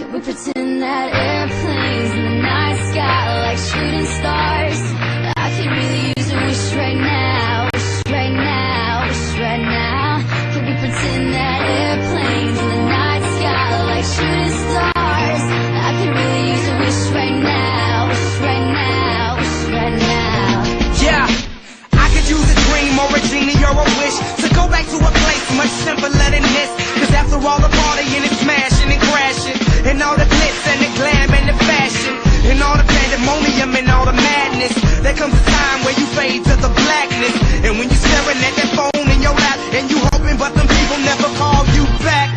Can we pretend that airplanes in the night sky like shooting stars? I could really use a wish right now, wish right now, wish right now. Can we pretend that airplanes in the night sky like shooting stars? I could really use a wish right now, wish right now, wish right now. Yeah, I could use a dream or a genie or a wish to go back to a place much simpler than this. Cause after all the partying and smashing and crashing, and all the glitz and the glam and the fashion, and all the pandemonium and all the madness, there comes a time where you fade to the blackness. And when you're staring at that phone in your lap, and you hoping but them people never call you back.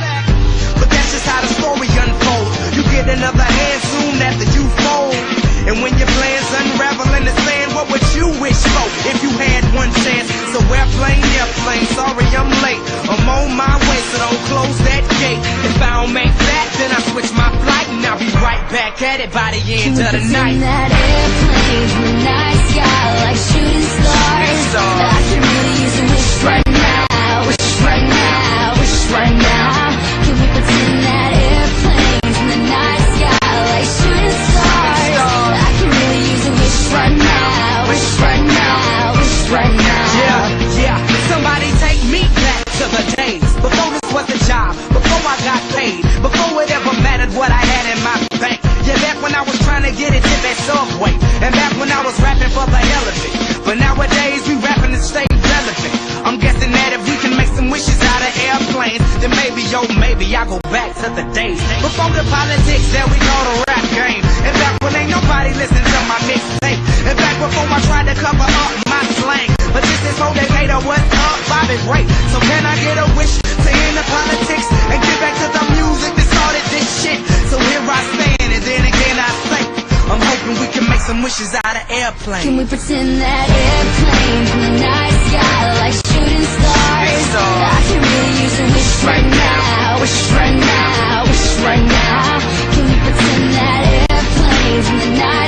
But that's just how the story unfolds. You get another hand soon after you fold. And when your plans unravel in the sand, what would you wish for if you had one chance? So airplane, sorry I'm late. I'm on my way, so don't close that gate. If I don't make that, then I switch my flight, and I'll be right back at it by the end of the night. That airplanes in the night sky like shooting stars. I can really use a wish right now, wish right now, wish right now. Can we pretend that airplanes in the night sky like shooting stars? I can really use a wish right now, wish right now, wish right now. Yeah, somebody take me back to the days before this was a job, before I got paid, before it ever mattered what I had in my bank. Yeah, back when I was trying to get a tip at Subway, and back when I was rapping for the hell of it. But nowadays we rapping to stay relevant. I'm guessing that if we can make some wishes out of airplanes, then maybe, oh maybe I go back to the days before the politics that we call the rap game. And back when ain't nobody listened to my mixtape. And back before I tried to cover up my slang. But this is whole decade of what's up, Bobby Ray. So can I get a wish to end the politics and get back to the music that started this shit? So here I stand, and then again I say, I'm hoping we can make some wishes out of airplanes. Can we pretend that airplanes in the night sky like shooting stars? I can really use a wish right now, wish right now, wish right now. Can we pretend that airplanes in the night